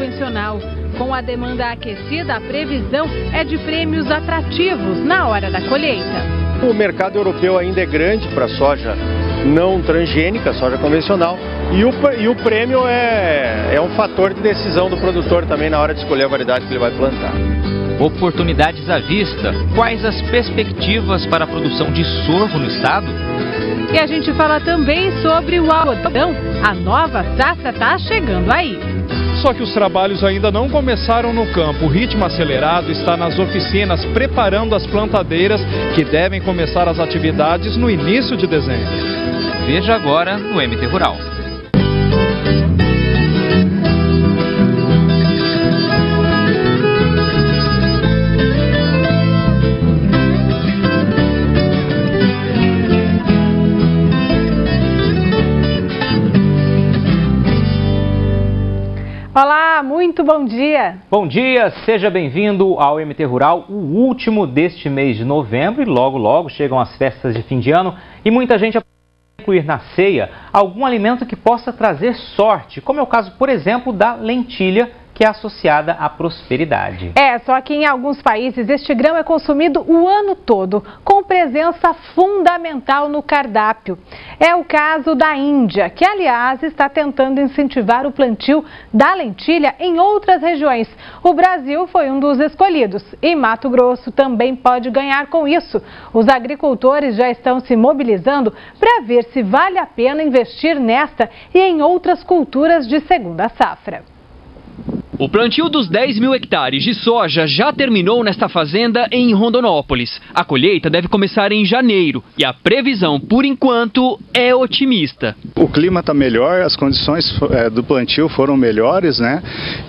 convencional. Com a demanda aquecida, a previsão é de prêmios atrativos na hora da colheita. O mercado europeu ainda é grande para soja não transgênica, soja convencional, e o prêmio é um fator de decisão do produtor também na hora de escolher a variedade que ele vai plantar. Oportunidades à vista. Quais as perspectivas para a produção de sorgo no estado? E a gente fala também sobre o algodão. A nova safra está chegando aí. Só que os trabalhos ainda não começaram no campo. O ritmo acelerado está nas oficinas, preparando as plantadeiras que devem começar as atividades no início de dezembro. Veja agora no MT Rural. Olá, muito bom dia! Bom dia, seja bem-vindo ao MT Rural, o último deste mês de novembro, e logo chegam as festas de fim de ano e muita gente incluir na ceia algum alimento que possa trazer sorte, como é o caso, por exemplo, da lentilha, que é associada à prosperidade. Só que em alguns países este grão é consumido o ano todo, com presença fundamental no cardápio. É o caso da Índia, que aliás está tentando incentivar o plantio da lentilha em outras regiões. O Brasil foi um dos escolhidos e Mato Grosso também pode ganhar com isso. Os agricultores já estão se mobilizando para ver se vale a pena investir nesta e em outras culturas de segunda safra. O plantio dos 10 mil hectares de soja já terminou nesta fazenda em Rondonópolis. A colheita deve começar em janeiro e a previsão, por enquanto, é otimista. O clima está melhor, as condições do plantio foram melhores, né?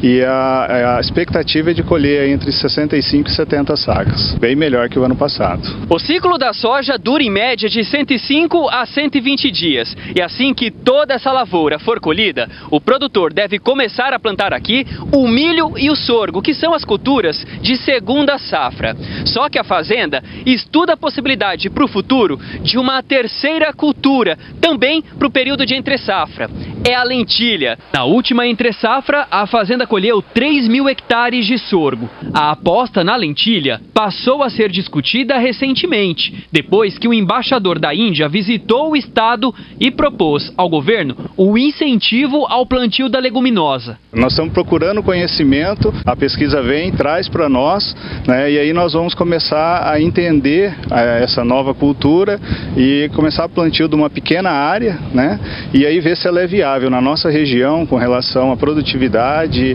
E a expectativa é de colher entre 65 e 70 sacas, bem melhor que o ano passado. O ciclo da soja dura em média de 105 a 120 dias. E assim que toda essa lavoura for colhida, o produtor deve começar a plantar aqui o milho e o sorgo, que são as culturas de segunda safra. Só que a fazenda estuda a possibilidade para o futuro de uma terceira cultura, também para o período de entre-safra. É a lentilha. Na última entre-safra, a fazenda colheu 3 mil hectares de sorgo. A aposta na lentilha passou a ser discutida recentemente, depois que o embaixador da Índia visitou o estado e propôs ao governo o incentivo ao plantio da leguminosa. Nós estamos procurando conhecimento, a pesquisa vem, traz para nós, né, e aí nós vamos começar a entender essa nova cultura e começar a plantio de uma pequena área, né, e aí ver se ela é viável na nossa região com relação à produtividade,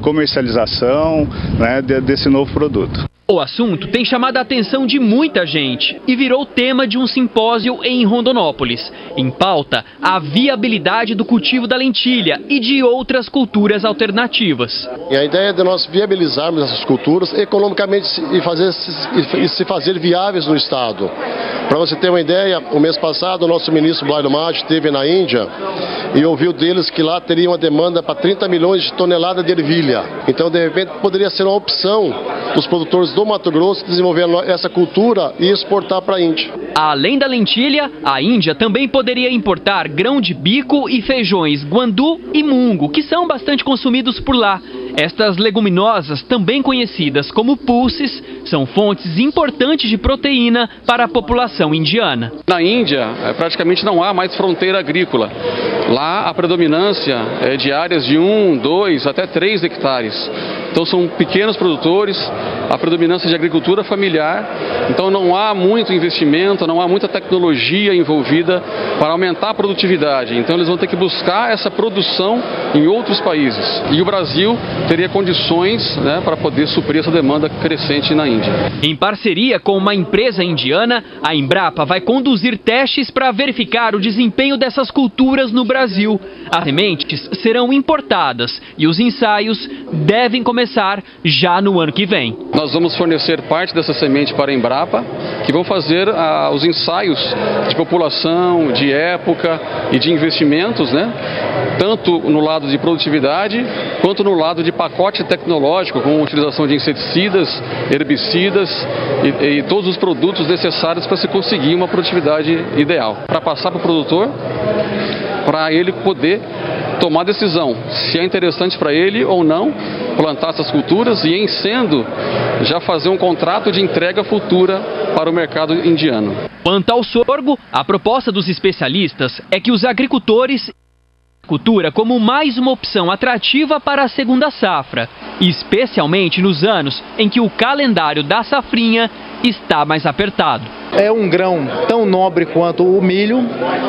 comercialização, né, desse novo produto. O assunto tem chamado a atenção de muita gente e virou tema de um simpósio em Rondonópolis. Em pauta, a viabilidade do cultivo da lentilha e de outras culturas alternativas. E a ideia é de nós viabilizarmos essas culturas economicamente e se fazer viáveis no estado. Para você ter uma ideia, o mês passado o nosso ministro Blairo Maggio esteve na Índia e ouviu deles que lá teria uma demanda para 30 milhões de toneladas de ervilha. Então, de repente, poderia ser uma opção dos produtores do Mato Grosso desenvolver essa cultura e exportar para a Índia. Além da lentilha, a Índia também poderia importar grão de bico e feijões guandu e mungo, que são bastante consumidos por lá. Estas leguminosas, também conhecidas como pulses, são fontes importantes de proteína para a população indiana. Na Índia, praticamente não há mais fronteira agrícola. Lá a predominância é de áreas de 1, 2 até 3 hectares. Então são pequenos produtores, a predominância de agricultura familiar. Então não há muito investimento, não há muita tecnologia envolvida para aumentar a produtividade. Então eles vão ter que buscar essa produção em outros países. E o Brasil teria condições, né, para poder suprir essa demanda crescente na Índia. Em parceria com uma empresa indiana, a Embrapa vai conduzir testes para verificar o desempenho dessas culturas no Brasil. As sementes serão importadas e os ensaios devem começar já no ano que vem. Nós vamos fornecer parte dessa semente para a Embrapa, que vão fazer os ensaios de população, de época e de investimentos, né? Tanto no lado de produtividade, quanto no lado de pacote tecnológico, com a utilização de inseticidas, herbicidas e todos os produtos necessários para se conseguir uma produtividade ideal. Para passar para o produtor, para ele poder tomar decisão se é interessante para ele ou não plantar essas culturas e, em sendo, já fazer um contrato de entrega futura para o mercado indiano. Quanto ao sorgo, a proposta dos especialistas é que os agricultores cultura como mais uma opção atrativa para a segunda safra, especialmente nos anos em que o calendário da safrinha está mais apertado. É um grão tão nobre quanto o milho,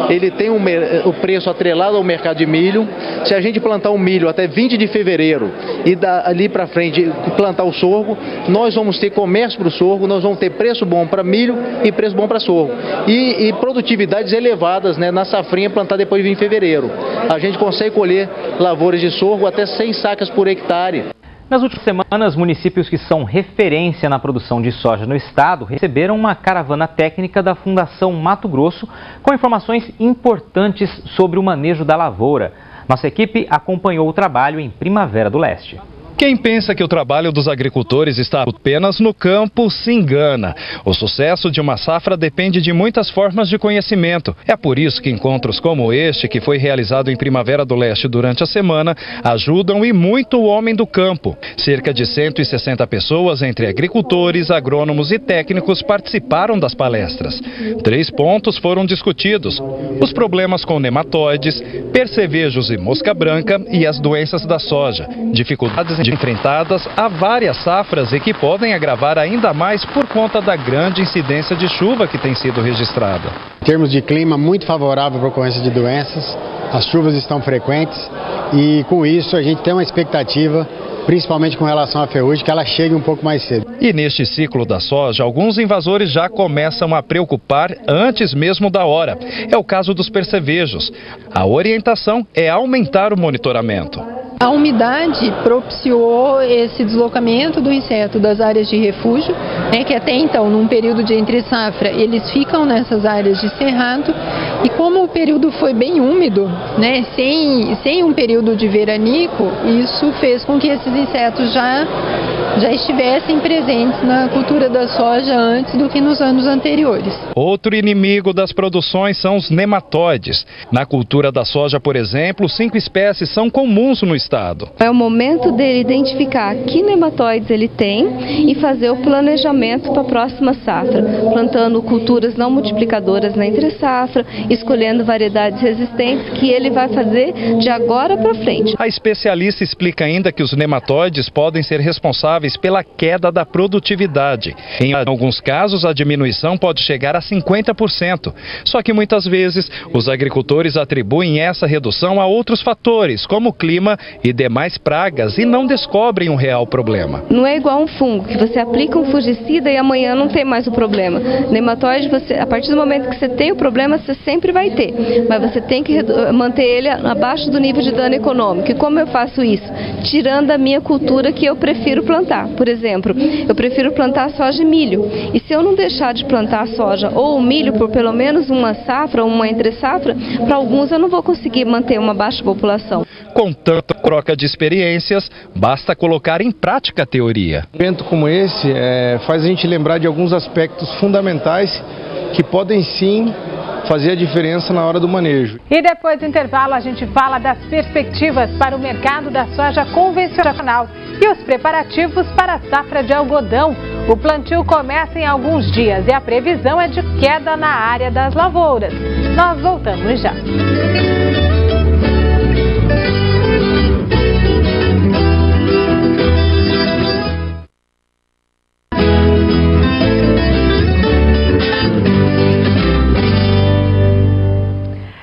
ele tem o preço atrelado ao mercado de milho. Se a gente plantar o milho até 20 de fevereiro e dali para frente plantar o sorgo, nós vamos ter comércio para o sorgo, nós vamos ter preço bom para milho e preço bom para sorgo. E produtividades elevadas, né, na safrinha plantada depois de 20 de fevereiro. A gente consegue colher lavouras de sorgo até 100 sacas por hectare. Nas últimas semanas, municípios que são referência na produção de soja no estado receberam uma caravana técnica da Fundação Mato Grosso com informações importantes sobre o manejo da lavoura. Nossa equipe acompanhou o trabalho em Primavera do Leste. Quem pensa que o trabalho dos agricultores está apenas no campo se engana. O sucesso de uma safra depende de muitas formas de conhecimento. É por isso que encontros como este, que foi realizado em Primavera do Leste durante a semana, ajudam e muito o homem do campo. Cerca de 160 pessoas, entre agricultores, agrônomos e técnicos, participaram das palestras. 3 pontos foram discutidos: os problemas com nematóides, percevejos e mosca branca e as doenças da soja. Dificuldades enfrentadas há várias safras e que podem agravar ainda mais por conta da grande incidência de chuva que tem sido registrada. Em termos de clima, muito favorável para a ocorrência de doenças, as chuvas estão frequentes e com isso a gente tem uma expectativa, principalmente com relação à ferrugem, que ela chegue um pouco mais cedo. E neste ciclo da soja, alguns invasores já começam a preocupar antes mesmo da hora. É o caso dos percevejos. A orientação é aumentar o monitoramento. A umidade propiciou esse deslocamento do inseto das áreas de refúgio, né, que até então, num período de entre-safra, eles ficam nessas áreas de cerrado. E como o período foi bem úmido, né, sem um período de veranico, isso fez com que esses insetos já estivessem presentes na cultura da soja antes do que nos anos anteriores. Outro inimigo das produções são os nematóides. Na cultura da soja, por exemplo, 5 espécies são comuns no estado. É o momento dele identificar que nematóides ele tem e fazer o planejamento para a próxima safra, plantando culturas não multiplicadoras na entre-safra, escolhendo variedades resistentes que ele vai fazer de agora para frente. A especialista explica ainda que os nematóides podem ser responsáveis pela queda da produtividade. Em alguns casos, a diminuição pode chegar a 50%. Só que muitas vezes, os agricultores atribuem essa redução a outros fatores, como o clima e demais pragas, e não descobrem um real problema. Não é igual um fungo, que você aplica um fungicida e amanhã não tem mais o problema. Nematóide, a partir do momento que você tem o problema, você sempre vai ter. Mas você tem que manter ele abaixo do nível de dano econômico. E como eu faço isso? Tirando a minha cultura que eu prefiro plantar. Por exemplo, eu prefiro plantar soja e milho. E se eu não deixar de plantar a soja ou o milho por pelo menos uma safra ou uma entre-safra, para alguns eu não vou conseguir manter uma baixa população. Com tanta troca de experiências, basta colocar em prática a teoria. Um evento como esse faz a gente lembrar de alguns aspectos fundamentais que podem sim fazer a diferença na hora do manejo. E depois do intervalo a gente fala das perspectivas para o mercado da soja convencional e os preparativos para a safra de algodão. O plantio começa em alguns dias e a previsão é de queda na área das lavouras. Nós voltamos já.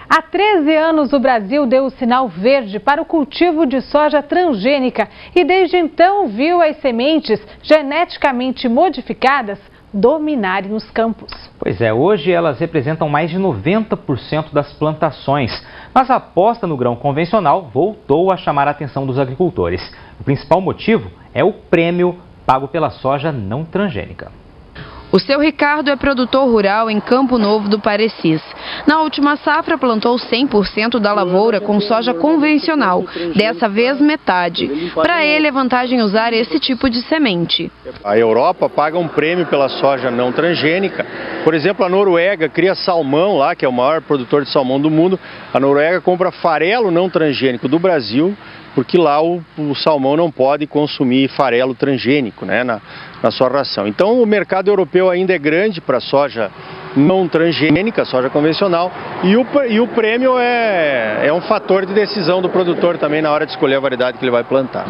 Há 13 anos o Brasil deu o sinal verde para o cultivo de soja transgênica e desde então viu as sementes geneticamente modificadas dominarem os campos. Pois é, hoje elas representam mais de 90% das plantações, mas a aposta no grão convencional voltou a chamar a atenção dos agricultores. O principal motivo é o prêmio pago pela soja não transgênica. O seu Ricardo é produtor rural em Campo Novo do Parecis. Na última safra, plantou 100% da lavoura com soja convencional, dessa vez metade. Para ele, é vantagem usar esse tipo de semente. A Europa paga um prêmio pela soja não transgênica. Por exemplo, a Noruega cria salmão lá, que é o maior produtor de salmão do mundo. A Noruega compra farelo não transgênico do Brasil, porque lá o salmão não pode consumir farelo transgênico, né, na sua ração. Então o mercado europeu ainda é grande para soja não transgênica, soja convencional, e o prêmio é um fator de decisão do produtor também na hora de escolher a variedade que ele vai plantar.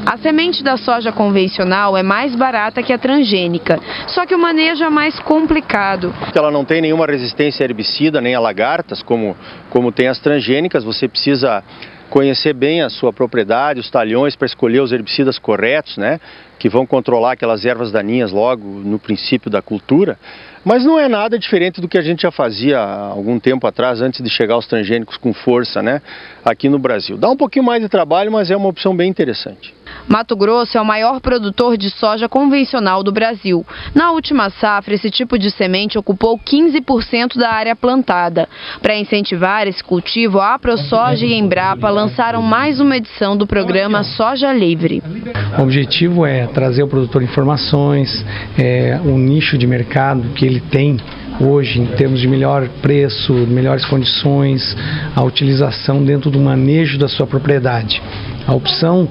A semente da soja convencional é mais barata que a transgênica, só que o manejo é mais complicado. Ela não tem nenhuma resistência a herbicida, nem a lagartas, como tem as transgênicas. Você precisa conhecer bem a sua propriedade, os talhões, para escolher os herbicidas corretos, né, que vão controlar aquelas ervas daninhas logo no princípio da cultura. Mas não é nada diferente do que a gente já fazia há algum tempo atrás, antes de chegar aos transgênicos com força, né, aqui no Brasil. Dá um pouquinho mais de trabalho, mas é uma opção bem interessante. Mato Grosso é o maior produtor de soja convencional do Brasil. Na última safra, esse tipo de semente ocupou 15% da área plantada. Para incentivar esse cultivo, a AproSoja e a Embrapa lançaram mais uma edição do programa Soja Livre. O objetivo é trazer ao produtor informações, um nicho de mercado que ele tem hoje em termos de melhor preço, melhores condições, a utilização dentro do manejo da sua propriedade. A opção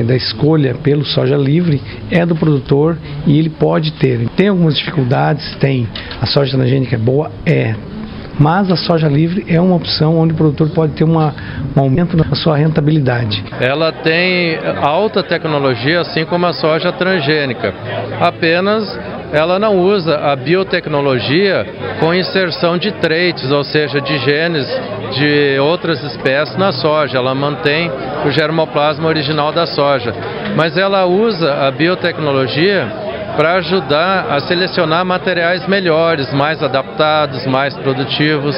da escolha pelo soja livre é do produtor e ele pode ter. Tem algumas dificuldades? Tem. A soja transgênica é boa? É. Mas a soja livre é uma opção onde o produtor pode ter um aumento na sua rentabilidade. Ela tem alta tecnologia, assim como a soja transgênica. Apenas ela não usa a biotecnologia com inserção de traits, ou seja, de genes de outras espécies na soja. Ela mantém o germoplasma original da soja. Mas ela usa a biotecnologia para ajudar a selecionar materiais melhores, mais adaptados, mais produtivos,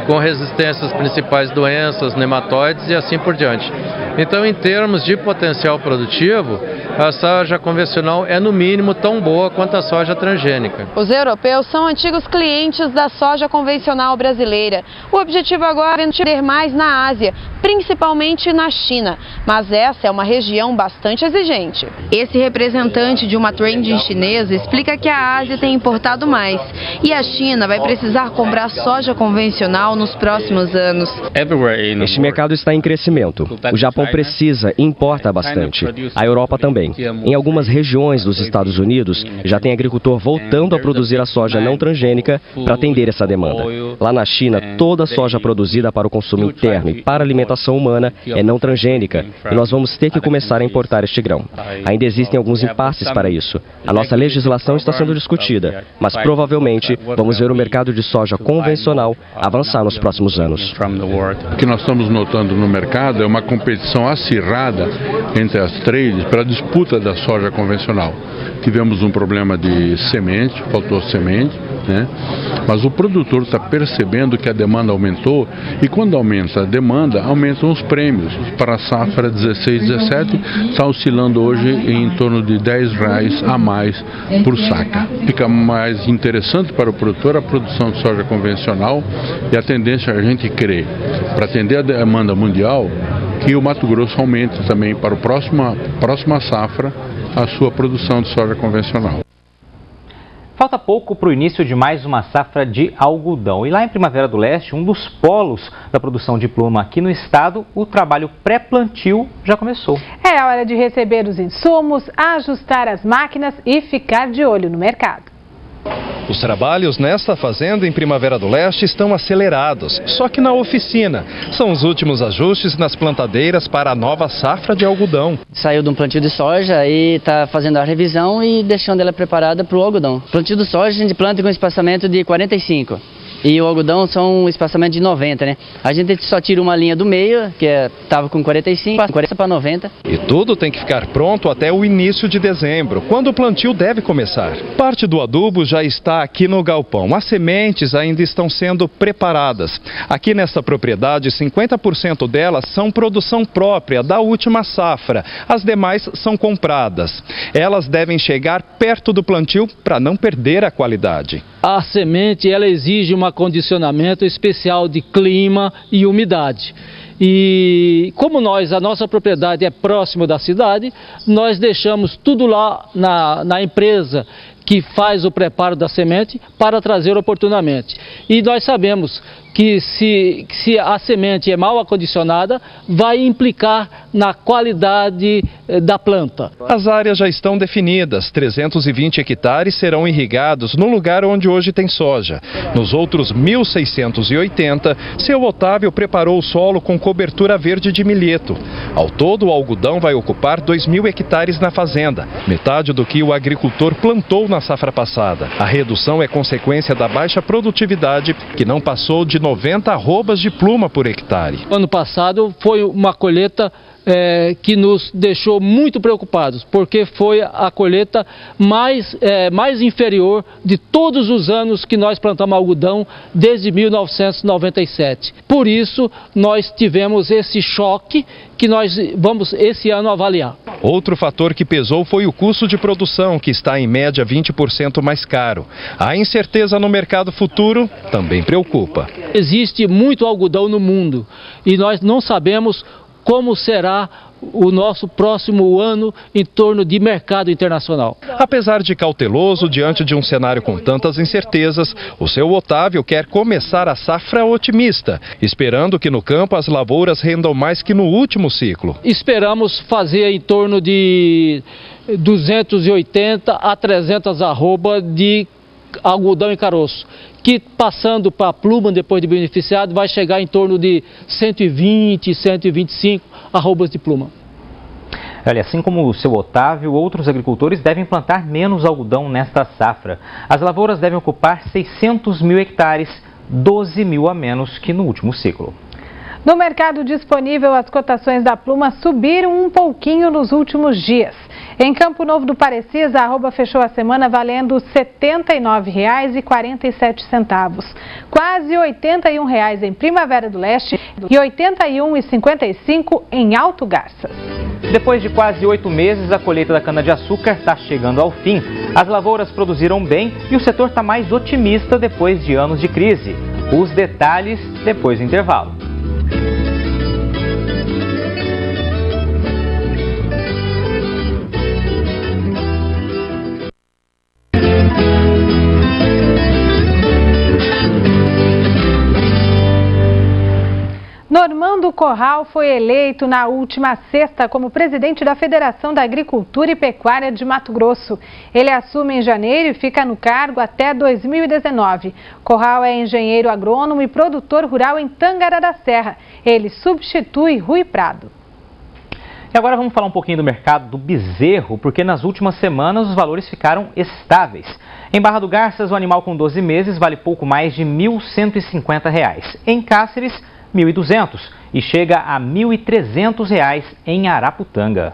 com resistência às principais doenças, nematóides e assim por diante. Então, em termos de potencial produtivo, a soja convencional é no mínimo tão boa quanto a soja transgênica. Os europeus são antigos clientes da soja convencional brasileira. O objetivo agora é vender mais na Ásia, principalmente na China, mas essa é uma região bastante exigente. Esse representante de uma trending chinesa explica que a Ásia tem importado mais e a China vai precisar comprar soja convencional nos próximos anos. Este mercado está em crescimento. O Japão precisa e importa bastante. A Europa também. Em algumas regiões dos Estados Unidos, já tem agricultor voltando a produzir a soja não transgênica para atender essa demanda. Lá na China, toda a soja produzida para o consumo interno e para a alimentação humana é não transgênica e nós vamos ter que começar a importar este grão. Ainda existem alguns impasses para isso. A nossa legislação está sendo discutida, mas provavelmente vamos ver o mercado de soja convencional avançar nos próximos anos. O que nós estamos notando no mercado é uma competição acirrada entre as trades para a disputa da soja convencional. Tivemos um problema de semente, faltou semente, né? Mas o produtor está percebendo que a demanda aumentou e quando aumenta a demanda, aumentam os prêmios. Para a safra 16-17 está oscilando hoje em torno de R$10 a mais por saca. Fica mais interessante para o produtor a produção de soja convencional e a tendência é a gente crer, para atender a demanda mundial, que o Mato Grosso aumente também para a próxima safra a sua produção de soja convencional. Falta pouco para o início de mais uma safra de algodão. E lá em Primavera do Leste, um dos polos da produção de pluma aqui no estado, o trabalho pré-plantio já começou. É hora de receber os insumos, ajustar as máquinas e ficar de olho no mercado. Os trabalhos nesta fazenda em Primavera do Leste estão acelerados, só que na oficina. São os últimos ajustes nas plantadeiras para a nova safra de algodão. Saiu de um plantio de soja e está fazendo a revisão e deixando ela preparada para o algodão. Plantio de soja a gente planta com espaçamento de 45. e o algodão são um espaçamento de 90, né? A gente só tira uma linha do meio, que estava com 45, 40 para 90. E tudo tem que ficar pronto até o início de dezembro, quando o plantio deve começar. Parte do adubo já está aqui no galpão. As sementes ainda estão sendo preparadas. Aqui nesta propriedade, 50% delas são produção própria da última safra. As demais são compradas. Elas devem chegar perto do plantio para não perder a qualidade. A semente ela exige um acondicionamento especial de clima e umidade. E como a nossa propriedade é próximo da cidade, nós deixamos tudo lá na empresa que faz o preparo da semente para trazer oportunamente. E nós sabemos que se a semente é mal acondicionada, vai implicar na qualidade da planta. As áreas já estão definidas. 320 hectares serão irrigados no lugar onde hoje tem soja. Nos outros 1.680, seu Otávio preparou o solo com cobertura verde de milheto. Ao todo, o algodão vai ocupar 2.000 hectares na fazenda, metade do que o agricultor plantou na safra passada. A redução é consequência da baixa produtividade, que não passou de 90 arrobas de pluma por hectare. Ano passado foi uma colheita que nos deixou muito preocupados, porque foi a colheita mais inferior de todos os anos que nós plantamos algodão desde 1997. Por isso, nós tivemos esse choque que nós vamos esse ano avaliar. Outro fator que pesou foi o custo de produção, que está em média 20% mais caro. A incerteza no mercado futuro também preocupa. Existe muito algodão no mundo e nós não sabemos como será o nosso próximo ano em torno de mercado internacional. Apesar de cauteloso diante de um cenário com tantas incertezas, o seu Otávio quer começar a safra otimista, esperando que no campo as lavouras rendam mais que no último ciclo. Esperamos fazer em torno de 280 a 300 arrobas de algodão em caroço, que passando para a pluma depois de beneficiado vai chegar em torno de 120, 125 arrobas de pluma. Olha, assim como o seu Otávio, outros agricultores devem plantar menos algodão nesta safra. As lavouras devem ocupar 600 mil hectares, 12 mil a menos que no último ciclo. No mercado disponível, as cotações da pluma subiram um pouquinho nos últimos dias. Em Campo Novo do Parecis, a arroba fechou a semana valendo R$ 79,47. Quase R$ 81,00 em Primavera do Leste e R$ 81,55 em Alto Garças. Depois de quase 8 meses, a colheita da cana-de-açúcar está chegando ao fim. As lavouras produziram bem e o setor está mais otimista depois de anos de crise. Os detalhes depois do intervalo. Normando Corral foi eleito na última sexta como presidente da Federação da Agricultura e Pecuária de Mato Grosso. Ele assume em janeiro e fica no cargo até 2019. Corral é engenheiro agrônomo e produtor rural em Tangará da Serra. Ele substitui Rui Prado. E agora vamos falar um pouquinho do mercado do bezerro, porque nas últimas semanas os valores ficaram estáveis. Em Barra do Garças, o animal com 12 meses vale pouco mais de R$ 1.150. Em Cáceres, R$ 1.200 e chega a R$ 1.300 em Araputanga.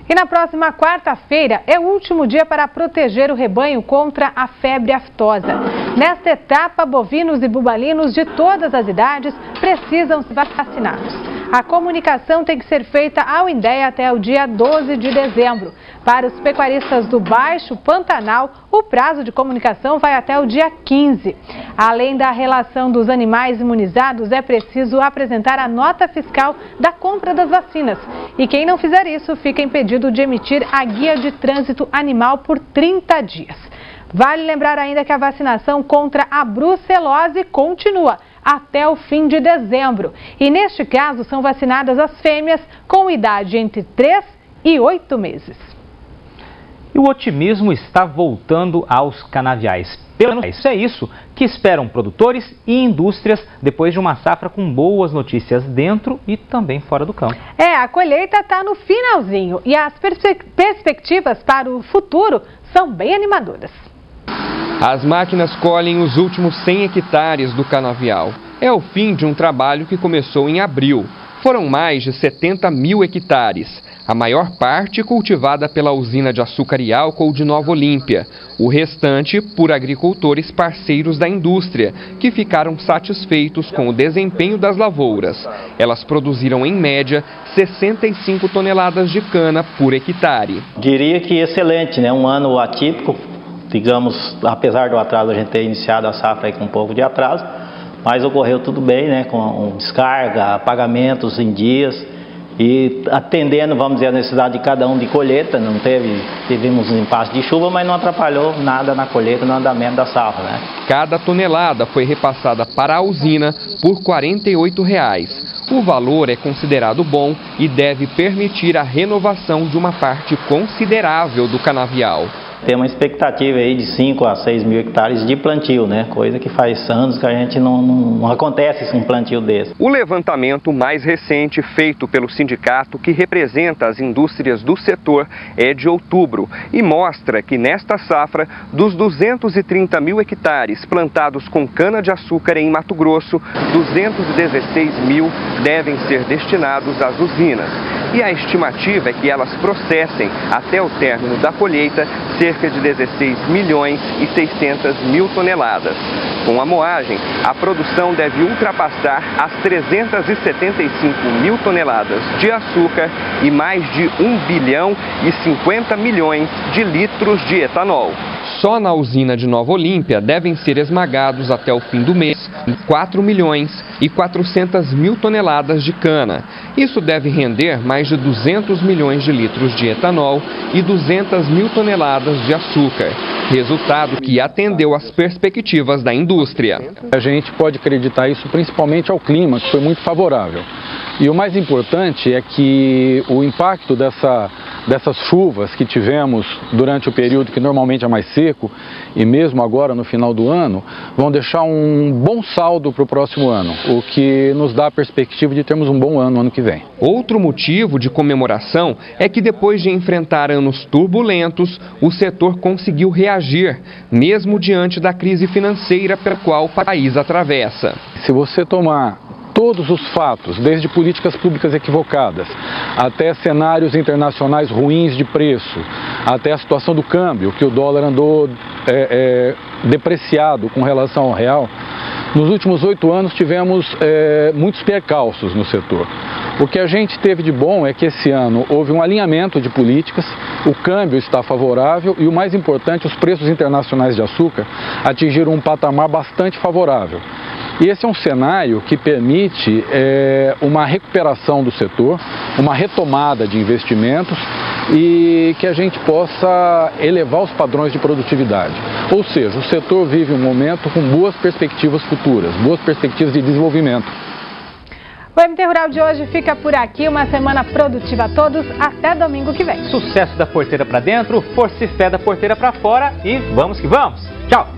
E na próxima quarta-feira é o último dia para proteger o rebanho contra a febre aftosa. Nesta etapa, bovinos e bubalinos de todas as idades precisam ser vacinados. A comunicação tem que ser feita ao INDEA até o dia 12 de dezembro. Para os pecuaristas do Baixo Pantanal, o prazo de comunicação vai até o dia 15. Além da relação dos animais imunizados, é preciso apresentar a nota fiscal da compra das vacinas. E quem não fizer isso fica impedido de emitir a guia de trânsito animal por 30 dias. Vale lembrar ainda que a vacinação contra a brucelose continua até o fim de dezembro. E neste caso são vacinadas as fêmeas com idade entre 3 e 8 meses. E o otimismo está voltando aos canaviais. Pelo menos é isso que esperam produtores e indústrias depois de uma safra com boas notícias dentro e também fora do campo. A colheita está no finalzinho e as perspectivas para o futuro são bem animadoras. As máquinas colhem os últimos 100 hectares do canavial. É o fim de um trabalho que começou em abril. Foram mais de 70 mil hectares, a maior parte cultivada pela usina de açúcar e álcool de Nova Olímpia. O restante por agricultores parceiros da indústria, que ficaram satisfeitos com o desempenho das lavouras. Elas produziram, em média, 65 toneladas de cana por hectare. Diria que excelente, né? Um ano atípico, digamos, apesar do atraso, a gente ter iniciado a safra aí com um pouco de atraso. Mas ocorreu tudo bem, né, com descarga, pagamentos em dias e atendendo, vamos dizer, a necessidade de cada um de colheita. Não tivemos um impasse de chuva, mas não atrapalhou nada na colheita, no andamento da safra, né? Cada tonelada foi repassada para a usina por R$ 48. O valor é considerado bom e deve permitir a renovação de uma parte considerável do canavial. Tem uma expectativa aí de 5 a 6 mil hectares de plantio, né? Coisa que faz anos que a gente não acontece um plantio desse. O levantamento mais recente feito pelo sindicato que representa as indústrias do setor é de outubro e mostra que nesta safra, dos 230 mil hectares plantados com cana-de-açúcar em Mato Grosso, 216 mil devem ser destinados às usinas. E a estimativa é que elas processem, até o término da colheita, cerca de 16 milhões e 600 mil toneladas. Com a moagem, a produção deve ultrapassar as 375 mil toneladas de açúcar e mais de 1 bilhão e 50 milhões de litros de etanol. Só na usina de Nova Olímpia devem ser esmagados até o fim do mês 4 milhões e 400 mil toneladas de cana. Isso deve render mais de 200 milhões de litros de etanol e 200 mil toneladas de açúcar. Resultado que atendeu às perspectivas da indústria. A gente pode acreditar isso principalmente ao clima, que foi muito favorável. E o mais importante é que o impacto dessas chuvas que tivemos durante o período que normalmente é mais seco, e mesmo agora no final do ano, vão deixar um bom saldo para o próximo ano, o que nos dá a perspectiva de termos um bom ano no ano que vem. Outro motivo de comemoração é que depois de enfrentar anos turbulentos, o setor conseguiu reagir, mesmo diante da crise financeira pela qual o país atravessa. Se você tomar todos os fatos, desde políticas públicas equivocadas, até cenários internacionais ruins de preço, até a situação do câmbio, que o dólar andou depreciado com relação ao real, nos últimos 8 anos tivemos muitos percalços no setor. O que a gente teve de bom é que esse ano houve um alinhamento de políticas, o câmbio está favorável e o mais importante, os preços internacionais de açúcar atingiram um patamar bastante favorável. E esse é um cenário que permite uma recuperação do setor, uma retomada de investimentos e que a gente possa elevar os padrões de produtividade. Ou seja, o setor vive um momento com boas perspectivas futuras, boas perspectivas de desenvolvimento. O MT Rural de hoje fica por aqui. Uma semana produtiva a todos. Até domingo que vem. Sucesso da porteira para dentro, força e fé da porteira para fora e vamos que vamos. Tchau!